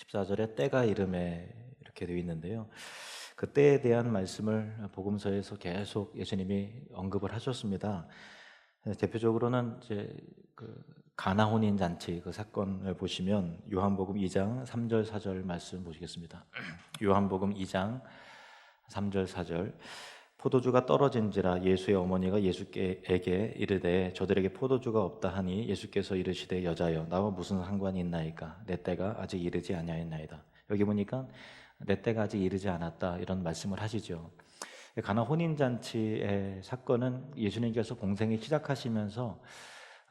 14절에 때가 이름에 이렇게 되어 있는데요. 그 때에 대한 말씀을 복음서에서 계속 예수님이 언급을 하셨습니다. 대표적으로는 이제 그 가나 혼인 잔치 그 사건을 보시면 요한복음 2장 3절 4절 말씀 보시겠습니다. 요한복음 2장 3절 4절 포도주가 떨어진지라 예수의 어머니가 예수께에게 이르되 저들에게 포도주가 없다 하니 예수께서 이르시되 여자여 나와 무슨 상관이 있나이까 내 때가 아직 이르지 아니하였나이다. 여기 보니까 내 때가 아직 이르지 않았다 이런 말씀을 하시죠. 가나 혼인잔치의 사건은 예수님께서 공생이 시작하시면서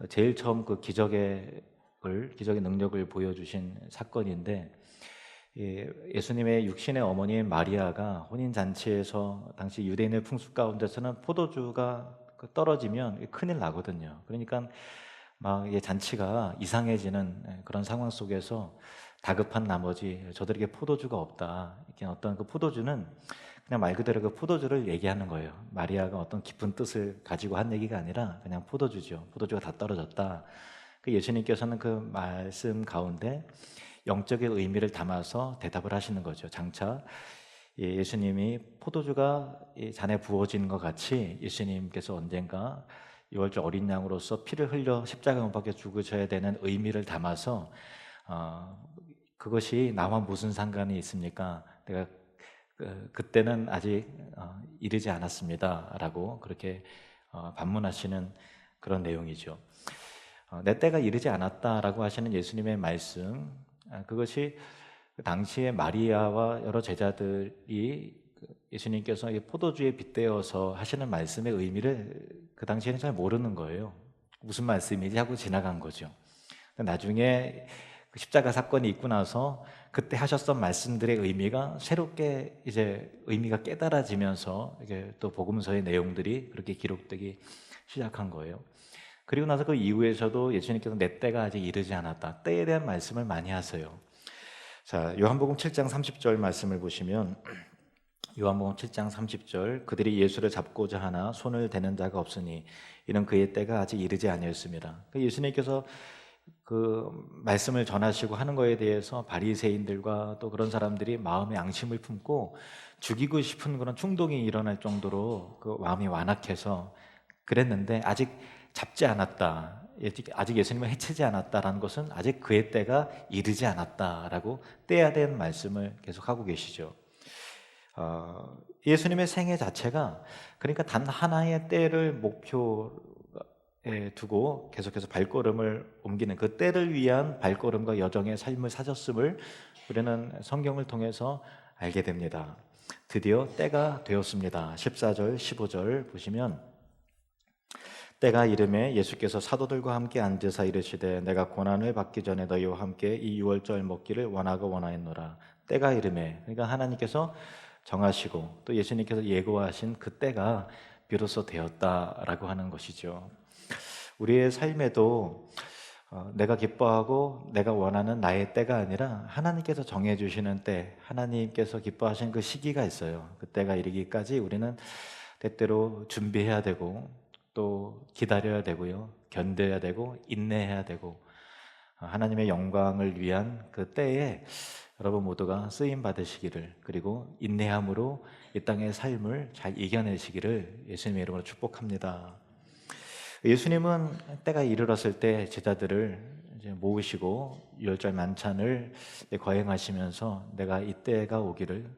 제일 처음 그 기적의 능력을 보여주신 사건인데, 예수님의 육신의 어머니인 마리아가 혼인잔치에서 당시 유대인의 풍습 가운데서는 포도주가 떨어지면 큰일 나거든요. 그러니까 막 잔치가 이상해지는 그런 상황 속에서 다급한 나머지 저들에게 포도주가 없다. 이렇게 어떤 그 포도주는 그냥 말 그대로 그 포도주를 얘기하는 거예요. 마리아가 어떤 깊은 뜻을 가지고 한 얘기가 아니라 그냥 포도주죠. 포도주가 다 떨어졌다. 그 예수님께서는 그 말씀 가운데 영적인 의미를 담아서 대답을 하시는 거죠. 장차 예수님이 포도주가 잔에 부어지는 것 같이 예수님께서 언젠가 유월절 어린 양으로서 피를 흘려 십자가 못 박혀 죽으셔야 되는 의미를 담아서 그것이 나와 무슨 상관이 있습니까? 내가 그때는 아직 이르지 않았습니다라고 그렇게 반문하시는 그런 내용이죠. 내 때가 이르지 않았다라고 하시는 예수님의 말씀, 그것이 그 당시에 마리아와 여러 제자들이 예수님께서 포도주에 빗대어서 하시는 말씀의 의미를 그 당시에는 잘 모르는 거예요. 무슨 말씀이지 하고 지나간 거죠. 나중에 그 십자가 사건이 있고 나서 그때 하셨던 말씀들의 의미가 새롭게 이제 의미가 깨달아지면서 이게 또 복음서의 내용들이 그렇게 기록되기 시작한 거예요. 그리고 나서 그 이후에서도 예수님께서 내 때가 아직 이르지 않았다. 때에 대한 말씀을 많이 하세요. 자, 요한복음 7장 30절 말씀을 보시면 요한복음 7장 30절 그들이 예수를 잡고자 하나 손을 대는 자가 없으니 이는 그의 때가 아직 이르지 아니었습니다. 예수님께서 그 말씀을 전하시고 하는 거에 대해서 바리새인들과 또 그런 사람들이 마음에 앙심을 품고 죽이고 싶은 그런 충동이 일어날 정도로 그 마음이 완악해서 그랬는데 아직 잡지 않았다. 아직 예수님을 해치지 않았다라는 것은 아직 그의 때가 이르지 않았다라고 때에 대한 말씀을 계속하고 계시죠. 예수님의 생애 자체가 그러니까 단 하나의 때를 목표에 두고 계속해서 발걸음을 옮기는 그 때를 위한 발걸음과 여정의 삶을 사셨음을 우리는 성경을 통해서 알게 됩니다. 드디어 때가 되었습니다. 14절, 15절 보시면 때가 이름에 예수께서 사도들과 함께 앉으사 이르시되 내가 고난을 받기 전에 너희와 함께 이 유월절 먹기를 원하고 원하였노라. 때가 이름에, 그러니까 하나님께서 정하시고 또 예수님께서 예고하신 그 때가 비로소 되었다라고 하는 것이죠. 우리의 삶에도 내가 기뻐하고 내가 원하는 나의 때가 아니라 하나님께서 정해주시는 때, 하나님께서 기뻐하신 그 시기가 있어요. 그 때가 이르기까지 우리는 때때로 준비해야 되고 또 기다려야 되고요, 견뎌야 되고 인내해야 되고 하나님의 영광을 위한 그 때에 여러분 모두가 쓰임 받으시기를, 그리고 인내함으로 이 땅의 삶을 잘 이겨내시기를 예수님의 이름으로 축복합니다. 예수님은 때가 이르렀을 때 제자들을 이제 모으시고 유월절 만찬을 거행하시면서 내가 이때가 오기를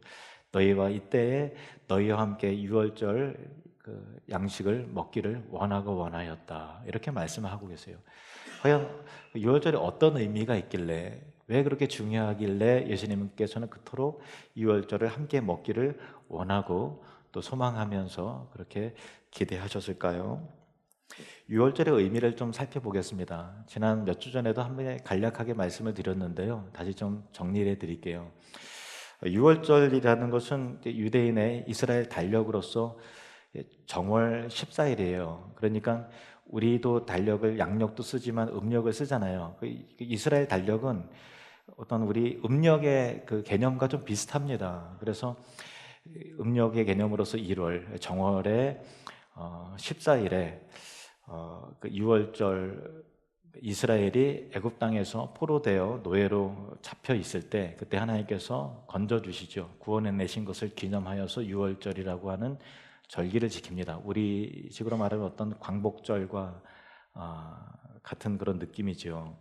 너희와 이때에 너희와 함께 유월절 그 양식을 먹기를 원하고 원하였다, 이렇게 말씀하고 계세요. 과연 유월절에 어떤 의미가 있길래, 왜 그렇게 중요하길래 예수님께서는 그토록 유월절을 함께 먹기를 원하고 또 소망하면서 그렇게 기대하셨을까요? 유월절의 의미를 좀 살펴보겠습니다. 지난 몇 주 전에도 한 번 간략하게 말씀을 드렸는데요. 다시 좀 정리해 드릴게요. 유월절이라는 것은 유대인의 이스라엘 달력으로서 정월 14일이에요. 그러니까 우리도 달력을 양력도 쓰지만 음력을 쓰잖아요. 이스라엘 달력은 어떤 우리 음력의 그 개념과 좀 비슷합니다. 그래서 음력의 개념으로서 1월, 정월의 14일에 그 유월절 이스라엘이 애굽 땅에서 포로되어 노예로 잡혀 있을 때 그때 하나님께서 건져 주시죠. 구원해 내신 것을 기념하여서 유월절이라고 하는 절기를 지킵니다. 우리 식으로 말하면 어떤 광복절과 같은 그런 느낌이죠.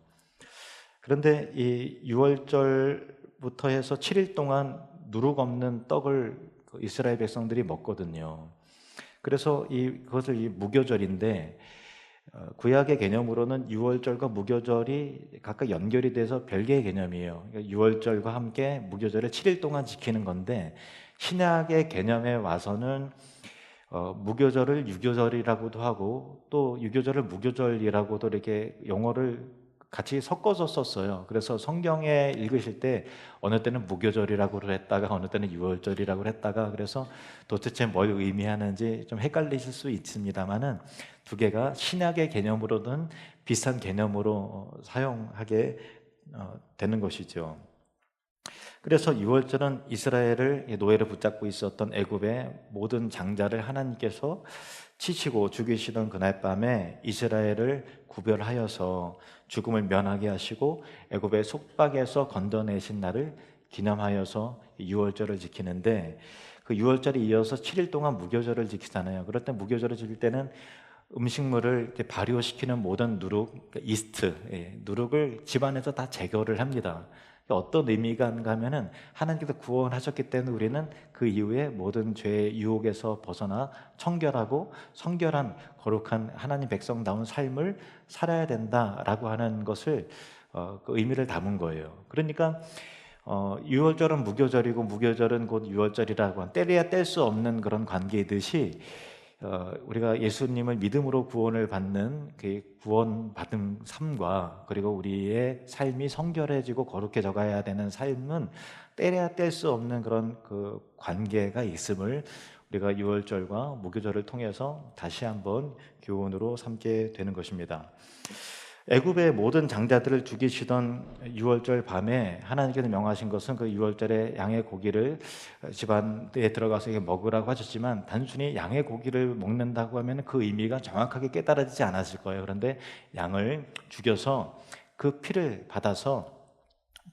그런데 이 유월절부터 해서 7일 동안 누룩 없는 떡을 이스라엘 백성들이 먹거든요. 그래서 그것을 무교절인데, 구약의 개념으로는 유월절과 무교절이 각각 연결이 돼서 별개의 개념이에요. 그러니까 유월절과 함께 무교절을 7일 동안 지키는 건데, 신약의 개념에 와서는 무교절을 유교절이라고도 하고 또 유교절을 무교절이라고도 이렇게 용어를 같이 섞어서 썼어요. 그래서 성경에 읽으실 때 어느 때는 무교절이라고 했다가 어느 때는 유월절이라고 했다가, 그래서 도대체 뭘 의미하는지 좀 헷갈리실 수 있습니다만은 두 개가 신약의 개념으로는 비슷한 개념으로 사용하게 되는 것이죠. 그래서 유월절은 이스라엘을 노예로 붙잡고 있었던 애굽의 모든 장자를 하나님께서 치시고 죽이시던 그날 밤에 이스라엘을 구별하여서 죽음을 면하게 하시고 애굽의 속박에서 건져내신 날을 기념하여서 유월절을 지키는데, 그 유월절에 이어서 7일 동안 무교절을 지키잖아요. 그럴 때 무교절을 지킬 때는 음식물을 이렇게 발효시키는 모든 누룩, 그러니까 이스트, 누룩을 집안에서 다 제거를 합니다. 어떤 의미가 있는가 하면은 하나님께서 구원하셨기 때문에 우리는 그 이후에 모든 죄의 유혹에서 벗어나 청결하고 성결한 거룩한 하나님 백성다운 삶을 살아야 된다라고 하는 것을 그 의미를 담은 거예요. 그러니까 유월절은 무교절이고 무교절은 곧 유월절이라고 하는, 떼려야 뗄 수 없는 그런 관계이듯이 우리가 예수님을 믿음으로 구원을 받는 그 구원받은 삶과 그리고 우리의 삶이 성결해지고 거룩해져 가야 되는 삶은 떼려야 뗄 수 없는 그런 그 관계가 있음을 우리가 유월절과 무교절을 통해서 다시 한번 교훈으로 삼게 되는 것입니다. 애굽의 모든 장자들을 죽이시던 유월절 밤에 하나님께서 명하신 것은 그 유월절에 양의 고기를 집안에 들어가서 먹으라고 하셨지만, 단순히 양의 고기를 먹는다고 하면 그 의미가 정확하게 깨달아지지 않았을 거예요. 그런데 양을 죽여서 그 피를 받아서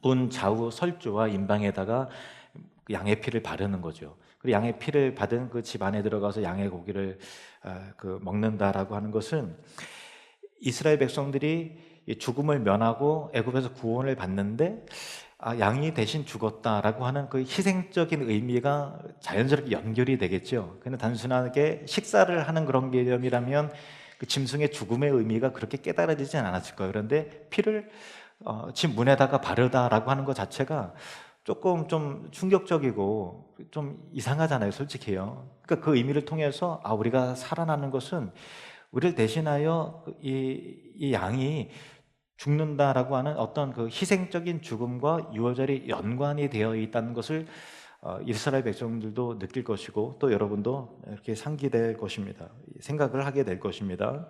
문 좌우 설주와 임방에다가 양의 피를 바르는 거죠. 그리고 양의 피를 받은 그 집 안에 들어가서 양의 고기를 먹는다라고 하는 것은 이스라엘 백성들이 죽음을 면하고 애굽에서 구원을 받는데 양이 대신 죽었다라고 하는 그 희생적인 의미가 자연스럽게 연결이 되겠죠. 근데 단순하게 식사를 하는 그런 개념이라면 그 짐승의 죽음의 의미가 그렇게 깨달아지지 않았을 거예요. 그런데 피를 집 문에다가 바르다라고 하는 것 자체가 조금 좀 충격적이고 좀 이상하잖아요, 솔직히요. 그러니까 그 의미를 통해서 우리가 살아나는 것은 우리를 대신하여 이 양이 죽는다라고 하는 어떤 그 희생적인 죽음과 유월절이 연관이 되어 있다는 것을 이스라엘 백성들도 느낄 것이고 또 여러분도 이렇게 상기될 것입니다. 생각을 하게 될 것입니다.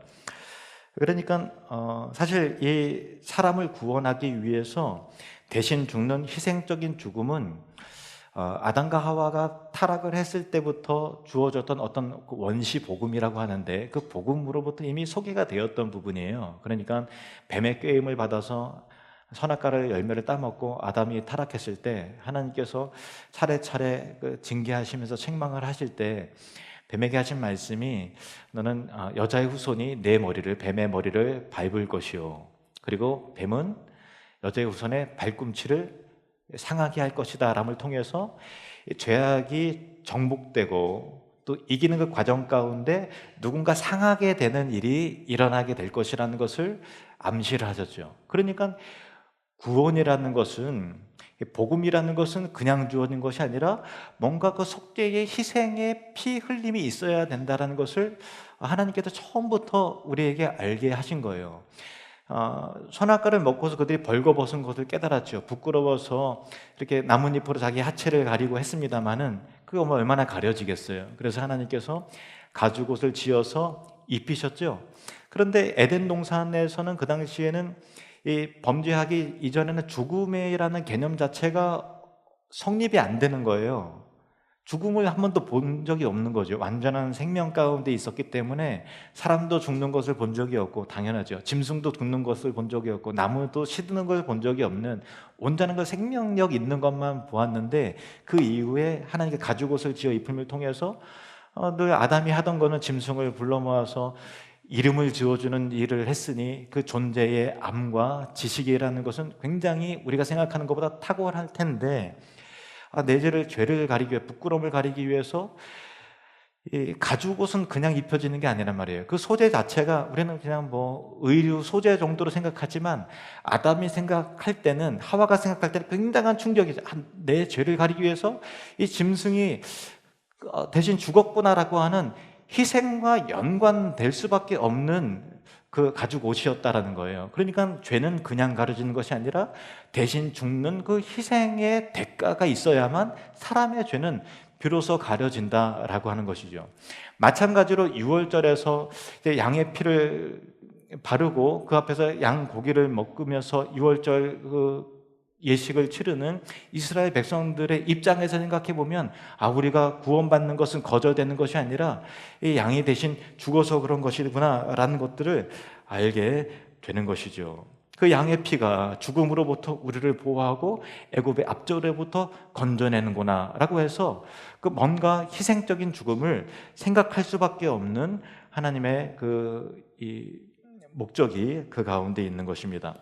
그러니까 사실 이 사람을 구원하기 위해서 대신 죽는 희생적인 죽음은 아담과 하와가 타락을 했을 때부터 주어졌던 어떤 그 원시 복음이라고 하는데, 그 복음으로부터 이미 소개가 되었던 부분이에요. 그러니까 뱀의 꾀임을 받아서 선악과를 열매를 따먹고 아담이 타락했을 때 하나님께서 차례차례 징계하시면서 책망을 하실 때 뱀에게 하신 말씀이, 너는 여자의 후손이 내 머리를, 뱀의 머리를 밟을 것이요, 그리고 뱀은 여자의 후손의 발꿈치를 상하게 할 것이다 람을 통해서 죄악이 정복되고 또 이기는 그 과정 가운데 누군가 상하게 되는 일이 일어나게 될 것이라는 것을 암시를 하셨죠. 그러니까 구원이라는 것은, 복음이라는 것은 그냥 주어진 것이 아니라 뭔가 그 속죄의 희생의 피 흘림이 있어야 된다는 것을 하나님께서 처음부터 우리에게 알게 하신 거예요. 선악과를 먹고서 그들이 벌거벗은 것을 깨달았죠. 부끄러워서 이렇게 나뭇잎으로 자기 하체를 가리고 했습니다마는 그거 뭐 얼마나 가려지겠어요. 그래서 하나님께서 가죽옷을 지어서 입히셨죠. 그런데 에덴 동산에서는 그 당시에는 이 범죄하기 이전에는 죽음이라는 개념 자체가 성립이 안 되는 거예요. 죽음을 한 번도 본 적이 없는 거죠. 완전한 생명 가운데 있었기 때문에 사람도 죽는 것을 본 적이 없고, 당연하죠. 짐승도 죽는 것을 본 적이 없고, 나무도 시드는 걸 본 적이 없는 온전한 그 생명력 있는 것만 보았는데, 그 이후에 하나님께 가죽옷을 지어 입힘을 통해서 늘 아담이 하던 거는 짐승을 불러 모아서 이름을 지어주는 일을 했으니, 그 존재의 암과 지식이라는 것은 굉장히 우리가 생각하는 것보다 탁월할 텐데, 내 죄를 가리기 위해, 부끄러움을 가리기 위해서 이 가죽옷은 그냥 입혀지는 게 아니란 말이에요. 그 소재 자체가 우리는 그냥 뭐 의류 소재 정도로 생각하지만, 아담이 생각할 때는, 하와가 생각할 때는 굉장한 충격이죠. 내 죄를 가리기 위해서 이 짐승이 대신 죽었구나라고 하는 희생과 연관될 수밖에 없는 그 가죽 옷이었다라는 거예요. 그러니까 죄는 그냥 가려지는 것이 아니라 대신 죽는 그 희생의 대가가 있어야만 사람의 죄는 비로소 가려진다라고 하는 것이죠. 마찬가지로 유월절에서 양의 피를 바르고 그 앞에서 양 고기를 먹으면서 유월절 그 예식을 치르는 이스라엘 백성들의 입장에서 생각해 보면, 우리가 구원받는 것은 거절되는 것이 아니라 이 양이 대신 죽어서 그런 것이구나 라는 것들을 알게 되는 것이죠. 그 양의 피가 죽음으로부터 우리를 보호하고 애굽의 압제로부터 건져내는구나 라고 해서, 그 뭔가 희생적인 죽음을 생각할 수밖에 없는 하나님의 이 목적이 그 가운데 있는 것입니다.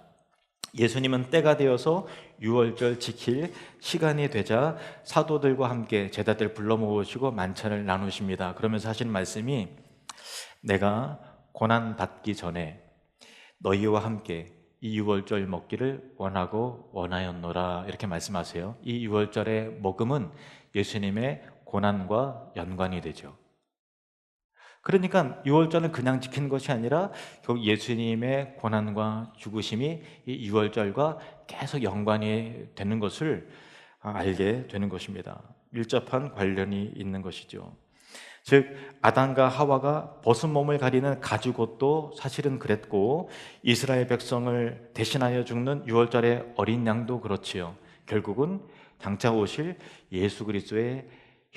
예수님은 때가 되어서 유월절 지킬 시간이 되자 사도들과 함께 제자들 불러 모으시고 만찬을 나누십니다. 그러면서 하시는 말씀이, 내가 고난 받기 전에 너희와 함께 이 유월절 먹기를 원하고 원하였노라, 이렇게 말씀하세요. 이 유월절의 먹음은 예수님의 고난과 연관이 되죠. 그러니까 유월절은 그냥 지키는 것이 아니라 결국 예수님의 고난과 죽으심이 이 유월절과 계속 연관이 되는 것을 알게 되는 것입니다. 밀접한 관련이 있는 것이죠. 즉, 아담과 하와가 벗은 몸을 가리는 가죽옷도 사실은 그랬고, 이스라엘 백성을 대신하여 죽는 유월절의 어린 양도 그렇지요. 결국은 장차 오실 예수 그리스도의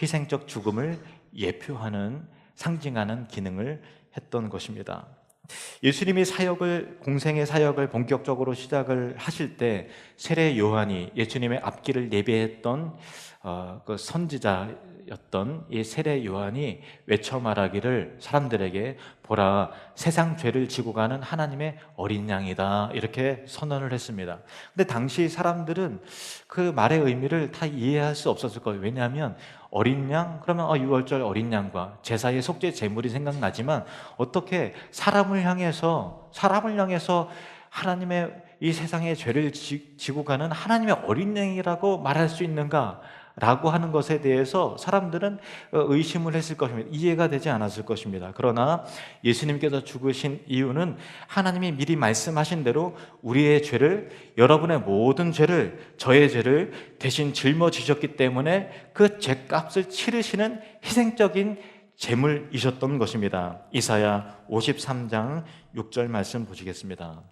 희생적 죽음을 예표하는, 상징하는 기능을 했던 것입니다. 예수님이 공생의 사역을 본격적으로 시작을 하실 때, 세례 요한이 예수님의 앞길을 예배했던 그 선지자였던 이 세례 요한이 외쳐 말하기를, 사람들에게 보라, 세상 죄를 지고 가는 하나님의 어린 양이다, 이렇게 선언을 했습니다. 근데 당시 사람들은 그 말의 의미를 다 이해할 수 없었을 거예요. 왜냐하면 어린 양? 그러면 유월절 어린 양과 제사의 속죄 제물이 생각나지만, 어떻게 사람을 향해서 하나님의 이 세상의 죄를 지고 가는 하나님의 어린 양이라고 말할 수 있는가? 라고 하는 것에 대해서 사람들은 의심을 했을 것입니다. 이해가 되지 않았을 것입니다. 그러나 예수님께서 죽으신 이유는 하나님이 미리 말씀하신 대로 우리의 죄를, 여러분의 모든 죄를, 저의 죄를 대신 짊어지셨기 때문에 그 죄값을 치르시는 희생적인 제물이셨던 것입니다. 이사야 53장 6절 말씀 보시겠습니다.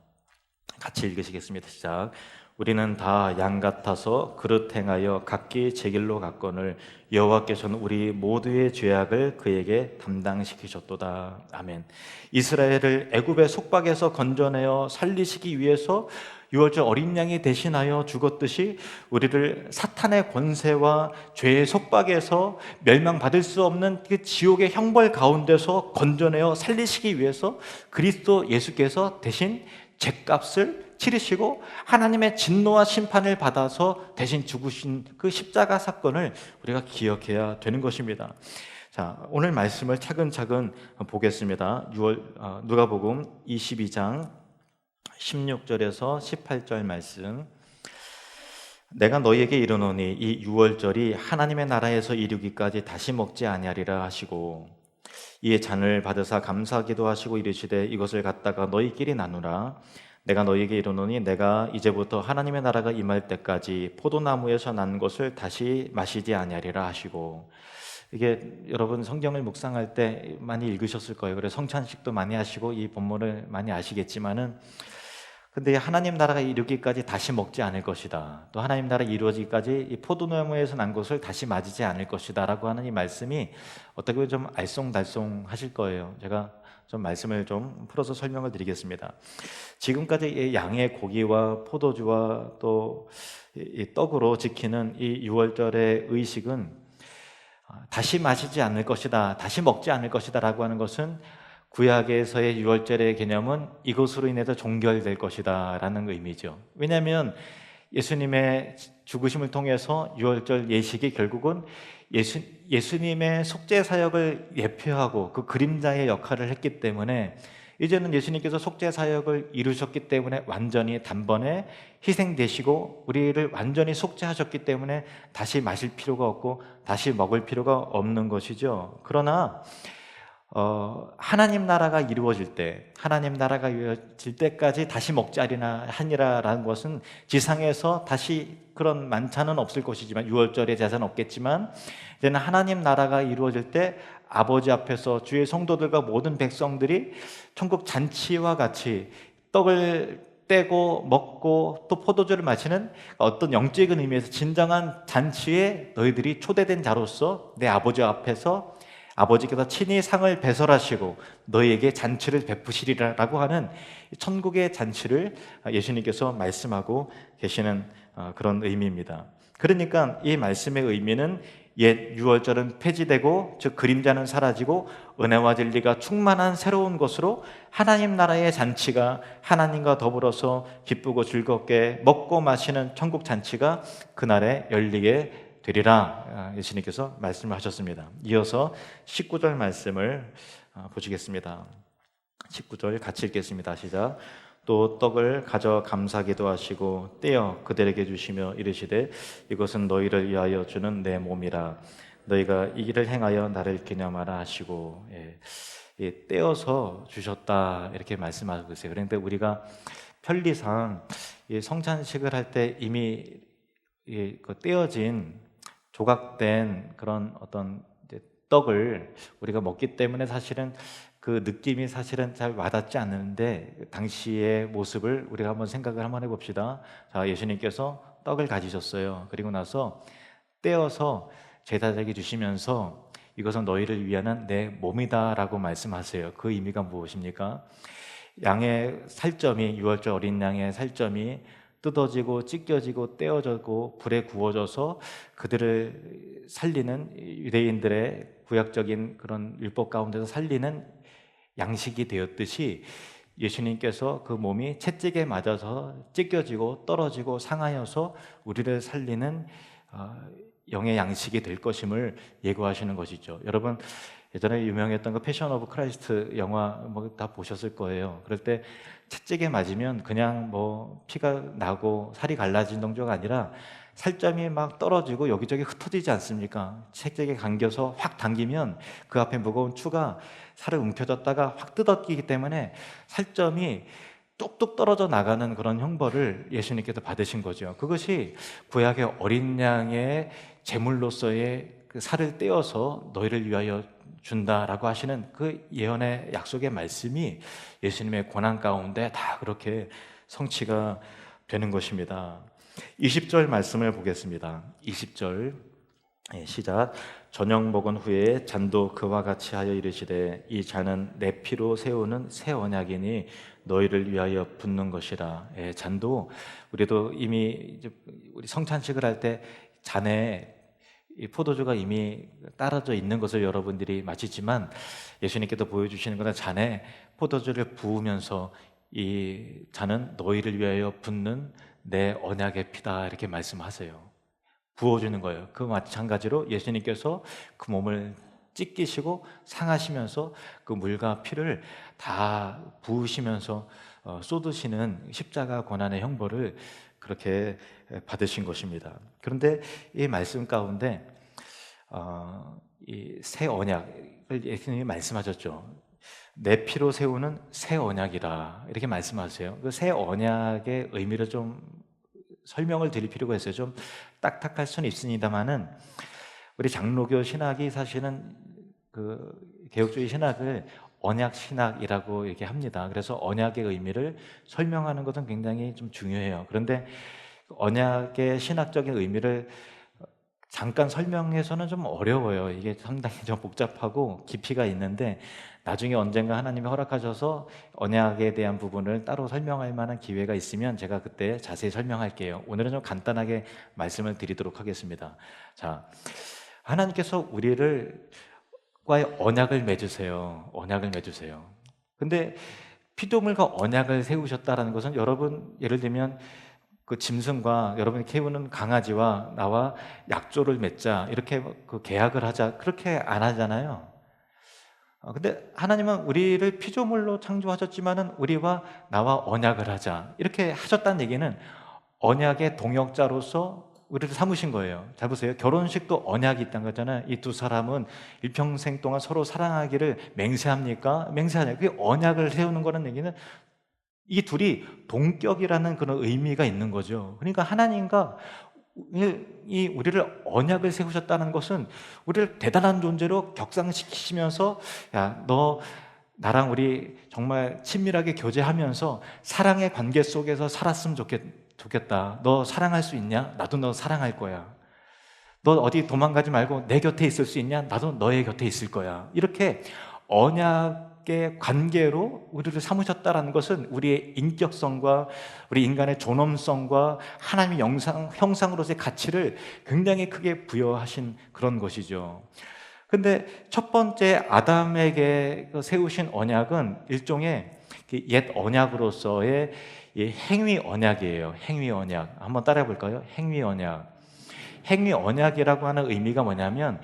같이 읽으시겠습니다. 시작. 우리는 다 양 같아서 그릇 행하여 각기 제 길로 갔거늘 여호와께서는 우리 모두의 죄악을 그에게 담당시키셨도다. 아멘. 이스라엘을 애굽의 속박에서 건져내어 살리시기 위해서 유월절 어린 양이 대신하여 죽었듯이, 우리를 사탄의 권세와 죄의 속박에서 멸망받을 수 없는 그 지옥의 형벌 가운데서 건져내어 살리시기 위해서 그리스도 예수께서 대신 죄값을 치르시고 하나님의 진노와 심판을 받아서 대신 죽으신 그 십자가 사건을 우리가 기억해야 되는 것입니다. 자, 오늘 말씀을 차근차근 보겠습니다. 누가복음 22장 16절에서 18절 말씀. 내가 너희에게 이르노니 이 유월절이 하나님의 나라에서 이르기까지 다시 먹지 아니하리라 하시고, 이에 잔을 받으사 감사하기도 하시고 이르시되 이것을 갖다가 너희끼리 나누라. 내가 너희에게 이르노니 내가 이제부터 하나님의 나라가 임할 때까지 포도나무에서 난 것을 다시 마시지 아니하리라 하시고. 이게 여러분 성경을 묵상할 때 많이 읽으셨을 거예요. 그래서 성찬식도 많이 하시고 이 본문을 많이 아시겠지만은, 근데 하나님 나라가 이루기까지 다시 먹지 않을 것이다. 또 하나님 나라 이루어지기까지 이 포도나무에서 난 것을 다시 맞이지 않을 것이다 라고 하는 이 말씀이 어떻게 보면 좀 알쏭달쏭하실 거예요. 제가 좀 말씀을 좀 풀어서 설명을 드리겠습니다. 지금까지 이 양의 고기와 포도주와 또 이 떡으로 지키는 이 유월절의 의식은 다시 마시지 않을 것이다, 다시 먹지 않을 것이다 라고 하는 것은 구약에서의 유월절의 개념은 이것으로 인해서 종결될 것이다 라는 의미죠. 왜냐하면 예수님의 죽으심을 통해서 유월절 예식이 결국은 예수님의 속죄 사역을 예표하고 그 그림자의 역할을 했기 때문에 이제는 예수님께서 속죄 사역을 이루셨기 때문에 완전히 단번에 희생되시고 우리를 완전히 속죄하셨기 때문에 다시 마실 필요가 없고 다시 먹을 필요가 없는 것이죠. 그러나 하나님 나라가 이루어질 때, 하나님 나라가 이루어질 때까지 다시 먹지 하니라라는 것은 지상에서 다시 그런 만찬은 없을 것이지만, 유월절의 제사는 없겠지만, 이제는 하나님 나라가 이루어질 때 아버지 앞에서 주의 성도들과 모든 백성들이 천국 잔치와 같이 떡을 떼고 먹고 또 포도주를 마시는 어떤 영적인 의미에서 진정한 잔치에 너희들이 초대된 자로서 내 아버지 앞에서 아버지께서 친히 상을 배설하시고 너희에게 잔치를 베푸시리라라고 하는 천국의 잔치를 예수님께서 말씀하고 계시는 그런 의미입니다. 그러니까 이 말씀의 의미는 옛 유월절은 폐지되고, 즉 그림자는 사라지고 은혜와 진리가 충만한 새로운 것으로 하나님 나라의 잔치가 하나님과 더불어서 기쁘고 즐겁게 먹고 마시는 천국 잔치가 그날에 열리게 되리라 예수님께서 말씀을 하셨습니다. 이어서 19절 말씀을 보시겠습니다. 19절 같이 읽겠습니다. 시작. 또 떡을 가져 감사기도 하시고 떼어 그들에게 주시며 이르시되 이것은 너희를 위하여 주는 내 몸이라. 너희가 이 일을 행하여 나를 기념하라 하시고, 떼어서 주셨다 이렇게 말씀하고 있어요. 그런데 우리가 편리상 성찬식을 할 때 이미 그 떼어진 조각된 그런 어떤 떡을 우리가 먹기 때문에 사실은 그 느낌이 사실은 잘 와닿지 않는데, 당시의 모습을 우리가 한번 생각을 한번 해봅시다. 자, 예수님께서 떡을 가지셨어요. 그리고 나서 떼어서 제자에게 주시면서 이것은 너희를 위하는 내 몸이다 라고 말씀하세요. 그 의미가 무엇입니까? 양의 살점이, 유월절 어린 양의 살점이 뜯어지고 찢겨지고 떼어지고 불에 구워져서 그들을 살리는, 유대인들의 구약적인 그런 율법 가운데서 살리는 양식이 되었듯이 예수님께서 그 몸이 채찍에 맞아서 찢겨지고 떨어지고 상하여서 우리를 살리는 영의 양식이 될 것임을 예고하시는 것이죠. 여러분, 예전에 유명했던 그 패션 오브 크라이스트 영화 뭐 다 보셨을 거예요. 그럴 때 채찍에 맞으면 그냥 뭐 피가 나고 살이 갈라진 정도가 아니라 살점이 막 떨어지고 여기저기 흩어지지 않습니까? 채찍에 감겨서 확 당기면 그 앞에 무거운 추가 살을 움켜졌다가 확 뜯어지기 때문에 살점이 뚝뚝 떨어져 나가는 그런 형벌을 예수님께서 받으신 거죠. 그것이 구약의 어린 양의 제물로서의 그 살을 떼어서 너희를 위하여 준다라고 하시는 그 예언의 약속의 말씀이 예수님의 고난 가운데 다 그렇게 성취가 되는 것입니다. 20절 말씀을 보겠습니다. 20절 시작. 저녁 먹은 후에 잔도 그와 같이 하여 이르시되 이 잔은 내 피로 세우는 새 언약이니 너희를 위하여 붓는 것이라. 잔도 우리도 이미 이제 우리 성찬식을 할 때 잔에 이 포도주가 이미 따라져 있는 것을 여러분들이 마치지만, 예수님께서 보여주시는 것은 잔에 포도주를 부으면서 이 잔은 너희를 위하여 붓는 내 언약의 피다 이렇게 말씀하세요. 부어주는 거예요. 그 마찬가지로 예수님께서 그 몸을 찢기시고 상하시면서 그 물과 피를 다 부으시면서 쏟으시는 십자가 고난의 형벌을 그렇게 받으신 것입니다. 그런데 이 말씀 가운데 이 새 언약을 예수님이 말씀하셨죠. 내 피로 세우는 새 언약이라 이렇게 말씀하세요. 그 새 언약의 의미를 좀 설명을 드릴 필요가 있어요. 좀 딱딱할 수는 있습니다만은 우리 장로교 신학이 사실은 그 개혁주의 신학을 언약 신학이라고 얘기합니다. 그래서 언약의 의미를 설명하는 것은 굉장히 좀 중요해요. 그런데 언약의 신학적인 의미를 잠깐 설명해서는 좀 어려워요. 이게 상당히 좀 복잡하고 깊이가 있는데 나중에 언젠가 하나님이 허락하셔서 언약에 대한 부분을 따로 설명할 만한 기회가 있으면 제가 그때 자세히 설명할게요. 오늘은 좀 간단하게 말씀을 드리도록 하겠습니다. 자, 하나님께서 우리를 과의 언약을 맺으세요. 언약을 맺으세요. 근데 피조물과 언약을 세우셨다라는 것은 여러분 예를 들면 그 짐승과 여러분이 키우는 강아지와 나와 약조를 맺자 이렇게 그 계약을 하자 그렇게 안 하잖아요. 근데 하나님은 우리를 피조물로 창조하셨지만은 우리와 나와 언약을 하자 이렇게 하셨다는 얘기는 언약의 동역자로서 우리를 삼으신 거예요. 잘 보세요. 결혼식도 언약이 있다는 거잖아요. 이 두 사람은 일평생 동안 서로 사랑하기를 맹세합니까? 맹세하냐. 그게 언약을 세우는 거라는 얘기는 이 둘이 동격이라는 그런 의미가 있는 거죠. 그러니까 하나님과 이 우리를 언약을 세우셨다는 것은 우리를 대단한 존재로 격상시키시면서 야, 너 나랑 우리 정말 친밀하게 교제하면서 사랑의 관계 속에서 살았으면 좋겠다. 너 사랑할 수 있냐? 나도 너 사랑할 거야. 너 어디 도망가지 말고 내 곁에 있을 수 있냐? 나도 너의 곁에 있을 거야. 이렇게 언약의 관계로 우리를 삼으셨다는 것은 우리의 인격성과 우리 인간의 존엄성과 하나님의 형상으로서의 가치를 굉장히 크게 부여하신 그런 것이죠. 근데 첫 번째 아담에게 세우신 언약은 일종의 옛 언약으로서의 행위 언약이에요. 행위 언약. 한번 따라해 볼까요? 행위 언약. 행위 언약이라고 하는 의미가 뭐냐면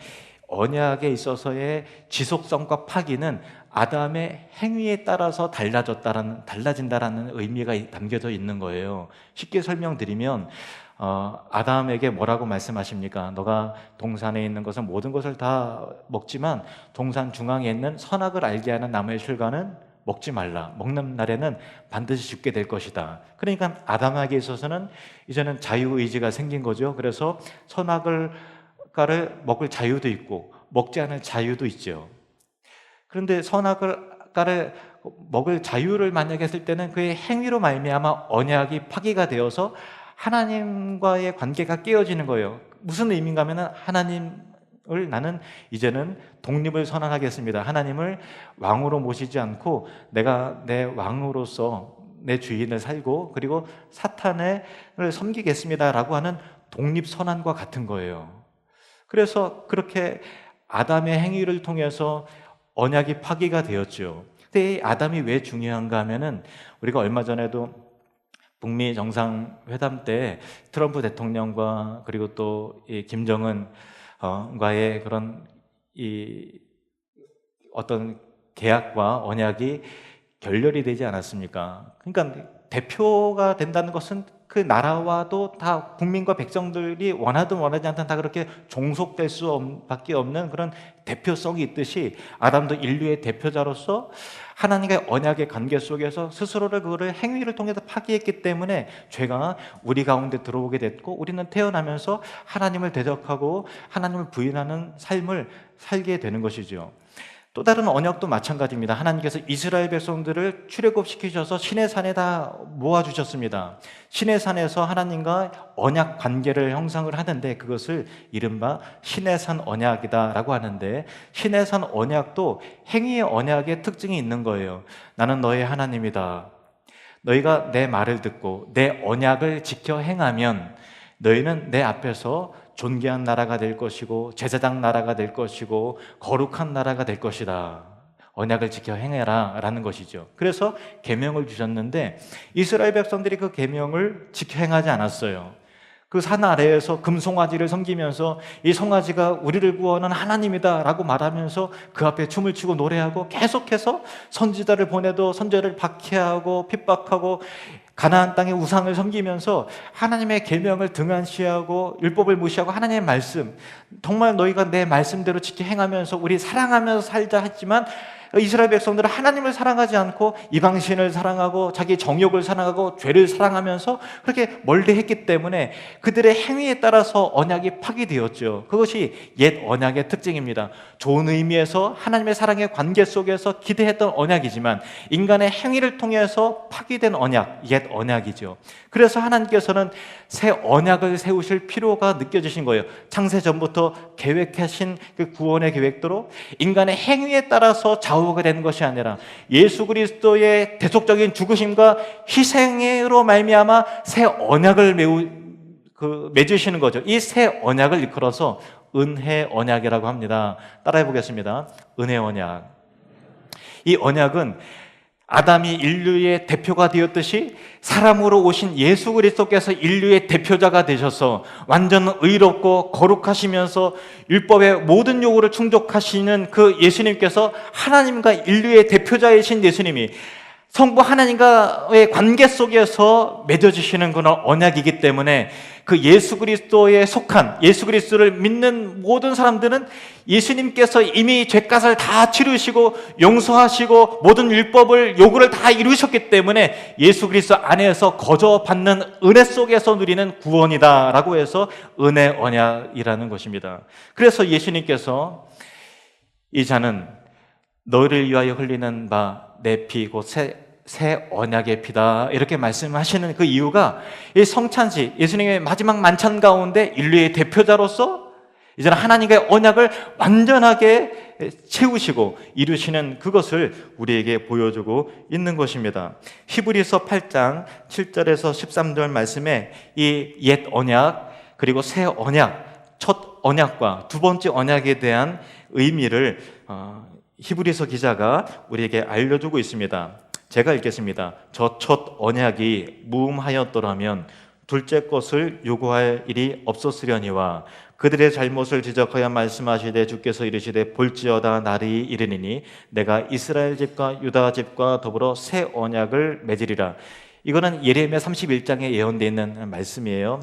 언약에 있어서의 지속성과 파기는 아담의 행위에 따라서 달라진다라는 의미가 담겨져 있는 거예요. 쉽게 설명드리면 아담에게 뭐라고 말씀하십니까? 너가 동산에 있는 것은 모든 것을 다 먹지만 동산 중앙에 있는 선악을 알게 하는 나무의 실과는 먹지 말라. 먹는 날에는 반드시 죽게 될 것이다. 그러니까 아담에게 있어서는 이제는 자유의지가 생긴 거죠. 그래서 선악을 먹을 자유도 있고 먹지 않을 자유도 있죠. 그런데 선악을 먹을 자유를 만약에 했을 때는 그의 행위로 말미암아 언약이 파기가 되어서 하나님과의 관계가 깨어지는 거예요. 무슨 의미인가 하면은 하나님을 나는 이제는 독립을 선언하겠습니다. 하나님을 왕으로 모시지 않고 내가 내 왕으로서 내 주인을 살고 그리고 사탄을 섬기겠습니다라고 하는 독립 선언과 같은 거예요. 그래서 그렇게 아담의 행위를 통해서 언약이 파기가 되었죠. 근데 이 아담이 왜 중요한가 하면은 우리가 얼마 전에도 북미 정상회담 때 트럼프 대통령과 그리고 또 이 김정은 과의 그런 이 어떤 계약과 언약이 결렬이 되지 않았습니까? 그러니까 대표가 된다는 것은 그 나라와도 다 국민과 백성들이 원하든 원하지 않든 다 그렇게 종속될 수밖에 없는 그런 대표성이 있듯이 아담도 인류의 대표자로서 하나님과의 언약의 관계 속에서 스스로를 그거를 행위를 통해서 파기했기 때문에 죄가 우리 가운데 들어오게 됐고 우리는 태어나면서 하나님을 대적하고 하나님을 부인하는 삶을 살게 되는 것이죠. 또 다른 언약도 마찬가지입니다. 하나님께서 이스라엘 백성들을 출애굽시키셔서 시내산에 다 모아주셨습니다. 시내산에서 하나님과 언약 관계를 형성을 하는데 그것을 이른바 시내산 언약이다라고 하는데 시내산 언약도 행위의 언약의 특징이 있는 거예요. 나는 너의 하나님이다. 너희가 내 말을 듣고 내 언약을 지켜 행하면 너희는 내 앞에서 존귀한 나라가 될 것이고 제사장 나라가 될 것이고 거룩한 나라가 될 것이다. 언약을 지켜 행해라 라는 것이죠. 그래서 계명을 주셨는데 이스라엘 백성들이 그 계명을 지켜 행하지 않았어요. 그 산 아래에서 금송아지를 섬기면서 이 송아지가 우리를 구원한 하나님이다 라고 말하면서 그 앞에 춤을 추고 노래하고 계속해서 선지자를 보내도 선지자를 박해하고 핍박하고 가나안 땅의 우상을 섬기면서 하나님의 계명을 등한시하고 율법을 무시하고 하나님의 말씀 정말 너희가 내 말씀대로 지켜 행하면서 우리 사랑하면서 살자 했지만 이스라엘 백성들은 하나님을 사랑하지 않고 이방신을 사랑하고 자기 정욕을 사랑하고 죄를 사랑하면서 그렇게 멀리했기 때문에 그들의 행위에 따라서 언약이 파기되었죠. 그것이 옛 언약의 특징입니다. 좋은 의미에서 하나님의 사랑의 관계 속에서 기대했던 언약이지만 인간의 행위를 통해서 파기된 언약, 옛 언약이죠. 그래서 하나님께서는 새 언약을 세우실 필요가 느껴지신 거예요. 창세 전부터 계획하신 그 구원의 계획대로 인간의 행위에 따라서 좌우가 되는 것이 아니라 예수 그리스도의 대속적인 죽으심과 희생으로 말미암아 새 언약을 맺으시는 거죠. 이 새 언약을 일컬어서 은혜 언약이라고 합니다. 따라해 보겠습니다. 은혜 언약. 이 언약은 아담이 인류의 대표가 되었듯이 사람으로 오신 예수 그리스도께서 인류의 대표자가 되셔서 완전 의롭고 거룩하시면서 율법의 모든 요구를 충족하시는 그 예수님께서 하나님과 인류의 대표자이신 예수님이 성부 하나님과의 관계 속에서 맺어주시는 그런 언약이기 때문에 그 예수 그리스도에 속한 예수 그리스도를 믿는 모든 사람들은 예수님께서 이미 죄값을 다 치르시고 용서하시고 모든 율법을 요구를 다 이루셨기 때문에 예수 그리스도 안에서 거저 받는 은혜 속에서 누리는 구원이다라고 해서 은혜 언약이라는 것입니다. 그래서 예수님께서 이 잔은 너희를 위하여 흘리는 바 내 피 곧 새 언약의 피다 이렇게 말씀하시는 그 이유가 이 성찬식 예수님의 마지막 만찬 가운데 인류의 대표자로서 이제는 하나님과의 언약을 완전하게 채우시고 이루시는 그것을 우리에게 보여주고 있는 것입니다. 히브리서 8장 7절에서 13절 말씀에 이 옛 언약 그리고 새 언약, 첫 언약과 두 번째 언약에 대한 의미를 히브리서 기자가 우리에게 알려주고 있습니다. 제가 읽겠습니다. 저 첫 언약이 무음하였더라면 둘째 것을 요구할 일이 없었으려니와 그들의 잘못을 지적하여 말씀하시되 주께서 이르시되 볼지어다 날이 이르니니 내가 이스라엘 집과 유다 집과 더불어 새 언약을 맺으리라. 이거는 예레미야 31장에 예언되어 있는 말씀이에요.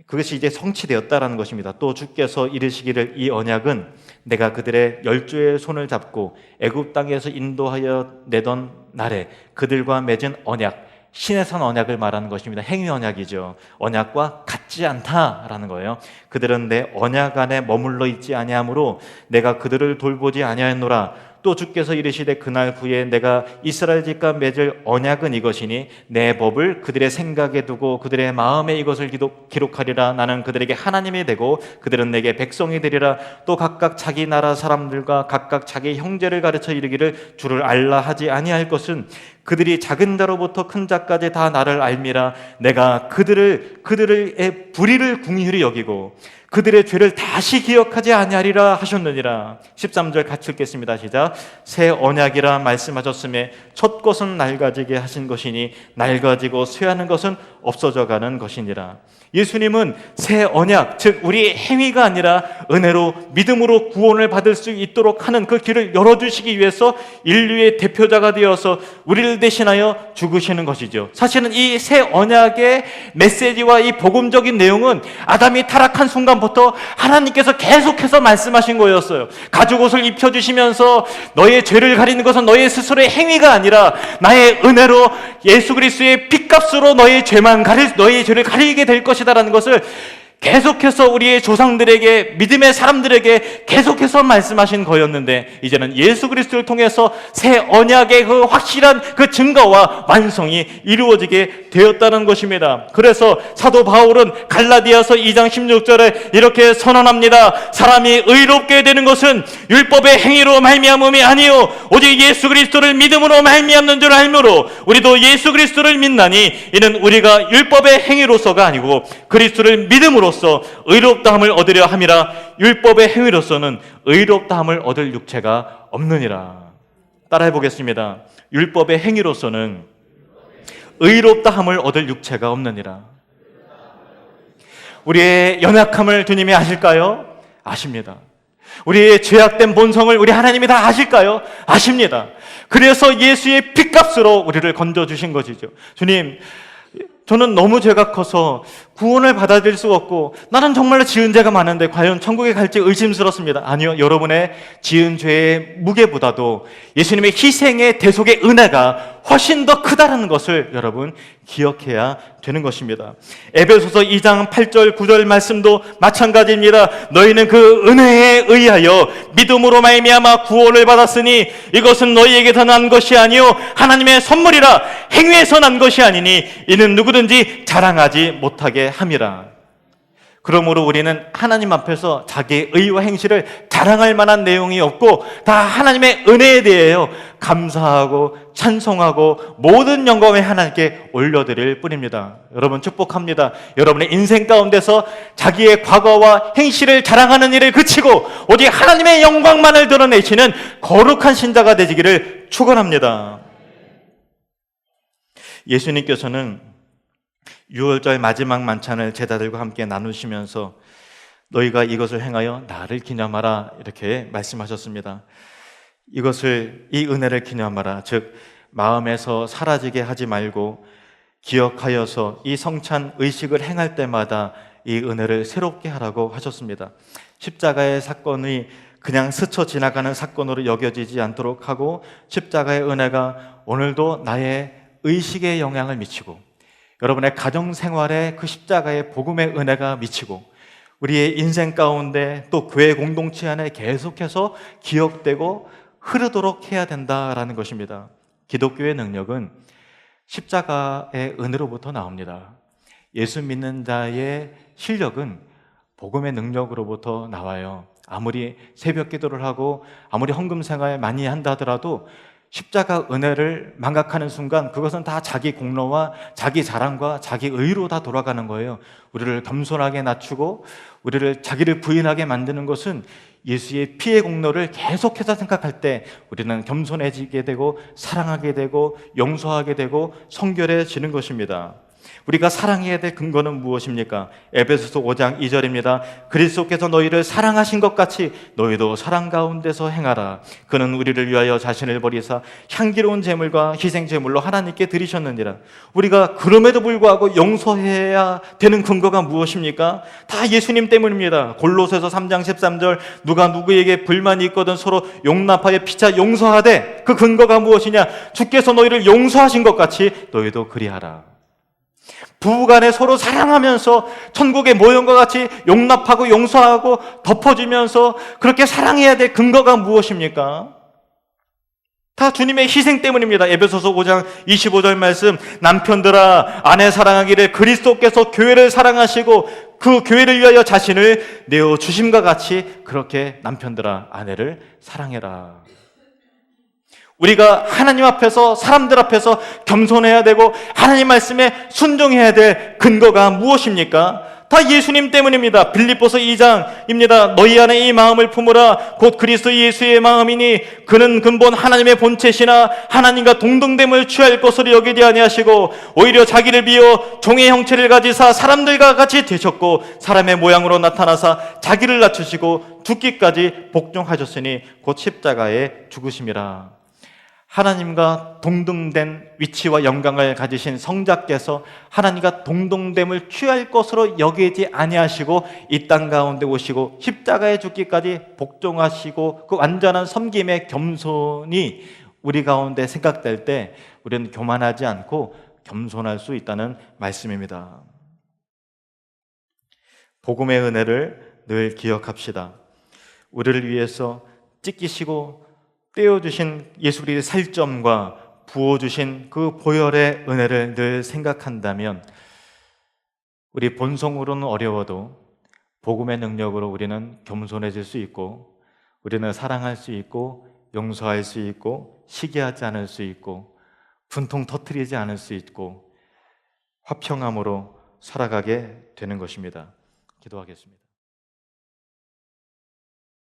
그것이 이제 성취되었다라는 것입니다. 또 주께서 이르시기를 이 언약은 내가 그들의 열조의 손을 잡고 애굽 땅에서 인도하여 내던 날에 그들과 맺은 언약, 시내산 언약을 말하는 것입니다. 행위 언약이죠. 언약과 같지 않다라는 거예요. 그들은 내 언약 안에 머물러 있지 아니하므로 내가 그들을 돌보지 아니하였노라. 또 주께서 이르시되 그날 후에 내가 이스라엘 집과 맺을 언약은 이것이니 내 법을 그들의 생각에 두고 그들의 마음에 이것을 기록하리라. 나는 그들에게 하나님이 되고 그들은 내게 백성이 되리라. 또 각각 자기 나라 사람들과 각각 자기 형제를 가르쳐 이르기를 주를 알라 하지 아니할 것은 그들이 작은 자로부터 큰 자까지 다 나를 알미라. 내가 그들의 불의를 궁휼히 여기고 그들의 죄를 다시 기억하지 아니하리라 하셨느니라. 13절 같이 읽겠습니다. 시작. 새 언약이라 말씀하셨음에 첫 것은 낡아지게 하신 것이니 낡아지고 쇠하는 것은 없어져 가는 것이니라. 예수님은 새 언약, 즉 우리의 행위가 아니라 은혜로 믿음으로 구원을 받을 수 있도록 하는 그 길을 열어주시기 위해서 인류의 대표자가 되어서 우리를 대신하여 죽으시는 것이죠. 사실은 이 새 언약의 메시지와 이 복음적인 내용은 아담이 타락한 순간부터 하나님께서 계속해서 말씀하신 거였어요. 가죽옷을 입혀주시면서 너의 죄를 가리는 것은 너의 스스로의 행위가 아니라 나의 은혜로 예수 그리스도의 핏값으로 너의 죄를 가리게 될 것이다라는 것을 계속해서 우리의 조상들에게 믿음의 사람들에게 계속해서 말씀하신 거였는데 이제는 예수 그리스도를 통해서 새 언약의 그 확실한 그 증거와 완성이 이루어지게 되었다는 것입니다. 그래서 사도 바울은 갈라디아서 2장 16절에 이렇게 선언합니다. 사람이 의롭게 되는 것은 율법의 행위로 말미암음이 아니요 오직 예수 그리스도를 믿음으로 말미암는 줄 알므로 우리도 예수 그리스도를 믿나니 이는 우리가 율법의 행위로서가 아니고 그리스도를 믿음으로 의롭다함을 얻으려 함이라. 율법의 행위로서는 의롭다함을 얻을 육체가 없느니라. 따라해 보겠습니다. 율법의 행위로서는 의롭다함을 얻을 육체가 없느니라. 우리의 연약함을 주님이 아실까요? 아십니다. 우리의 죄악된 본성을 우리 하나님이 다 아실까요? 아십니다. 그래서 예수의 핏값으로 우리를 건져주신 것이죠. 주님, 저는 너무 죄가 커서 구원을 받아들일 수가 없고 나는 정말로 지은 죄가 많은데 과연 천국에 갈지 의심스럽습니다. 아니요, 여러분의 지은 죄의 무게보다도 예수님의 희생의 대속의 은혜가 훨씬 더 크다는 것을 여러분 기억해야 되는 것입니다. 에베소서 2장 8절 9절 말씀도 마찬가지입니다. 너희는 그 은혜에 의하여 믿음으로 말미암아 구원을 받았으니 이것은 너희에게서 난 것이 아니요 하나님의 선물이라. 행위에서 난 것이 아니니 이는 누구든지 자랑하지 못하게 함이라. 그러므로 우리는 하나님 앞에서 자기의 의와 행실을 자랑할 만한 내용이 없고 다 하나님의 은혜에 대하여 감사하고 찬송하고 모든 영광을 하나님께 올려드릴 뿐입니다. 여러분 축복합니다. 여러분의 인생 가운데서 자기의 과거와 행실을 자랑하는 일을 그치고 오직 하나님의 영광만을 드러내시는 거룩한 신자가 되시기를 축원합니다. 예수님께서는 유월절 마지막 만찬을 제자들과 함께 나누시면서 너희가 이것을 행하여 나를 기념하라 이렇게 말씀하셨습니다. 이 은혜를 기념하라, 즉 마음에서 사라지게 하지 말고 기억하여서 이 성찬 의식을 행할 때마다 이 은혜를 새롭게 하라고 하셨습니다. 십자가의 사건이 그냥 스쳐 지나가는 사건으로 여겨지지 않도록 하고 십자가의 은혜가 오늘도 나의 의식에 영향을 미치고 여러분의 가정생활에 그 십자가의 복음의 은혜가 미치고 우리의 인생 가운데 또 교회 공동체 안에 계속해서 기억되고 흐르도록 해야 된다라는 것입니다. 기독교의 능력은 십자가의 은혜로부터 나옵니다. 예수 믿는 자의 실력은 복음의 능력으로부터 나와요. 아무리 새벽 기도를 하고 아무리 헌금 생활 많이 한다 하더라도 십자가 은혜를 망각하는 순간 그것은 다 자기 공로와 자기 자랑과 자기 의로 다 돌아가는 거예요. 우리를 겸손하게 낮추고 우리를 자기를 부인하게 만드는 것은 예수의 피의 공로를 계속해서 생각할 때 우리는 겸손해지게 되고 사랑하게 되고 용서하게 되고 성결해지는 것입니다. 우리가 사랑해야 될 근거는 무엇입니까? 에베소서 5장 2절입니다. 그리스도께서 너희를 사랑하신 것 같이 너희도 사랑 가운데서 행하라. 그는 우리를 위하여 자신을 버리사 향기로운 제물과 희생 제물로 하나님께 드리셨느니라. 우리가 그럼에도 불구하고 용서해야 되는 근거가 무엇입니까? 다 예수님 때문입니다. 골로새서 3장 13절 누가 누구에게 불만이 있거든 서로 용납하여 피차 용서하되 그 근거가 무엇이냐? 주께서 너희를 용서하신 것 같이 너희도 그리하라. 부부간에 서로 사랑하면서 천국의 모형과 같이 용납하고 용서하고 덮어주면서 그렇게 사랑해야 될 근거가 무엇입니까? 다 주님의 희생 때문입니다. 에베소서 5장 25절 말씀, 남편들아 아내 사랑하기를 그리스도께서 교회를 사랑하시고 그 교회를 위하여 자신을 내어주심과 같이 그렇게 남편들아 아내를 사랑해라. 우리가 하나님 앞에서 사람들 앞에서 겸손해야 되고 하나님 말씀에 순종해야 될 근거가 무엇입니까? 다 예수님 때문입니다. 빌립보서 2장입니다. 너희 안에 이 마음을 품으라 곧 그리스도 예수의 마음이니 그는 근본 하나님의 본체시나 하나님과 동등됨을 취할 것으로 여기지 아니하시고 오히려 자기를 비워 종의 형체를 가지사 사람들과 같이 되셨고 사람의 모양으로 나타나사 자기를 낮추시고 죽기까지 복종하셨으니 곧 십자가에 죽으심이라. 하나님과 동등된 위치와 영광을 가지신 성자께서 하나님과 동등됨을 취할 것으로 여기지 아니하시고 이 땅 가운데 오시고 십자가에 죽기까지 복종하시고 그 완전한 섬김의 겸손이 우리 가운데 생각될 때 우리는 교만하지 않고 겸손할 수 있다는 말씀입니다. 복음의 은혜를 늘 기억합시다. 우리를 위해서 찢기시고 떼어주신 예수 그리스도의 살점과 부어주신 그 보혈의 은혜를 늘 생각한다면 우리 본성으로는 어려워도 복음의 능력으로 우리는 겸손해질 수 있고 우리는 사랑할 수 있고 용서할 수 있고 시기하지 않을 수 있고 분통 터뜨리지 않을 수 있고 화평함으로 살아가게 되는 것입니다. 기도하겠습니다.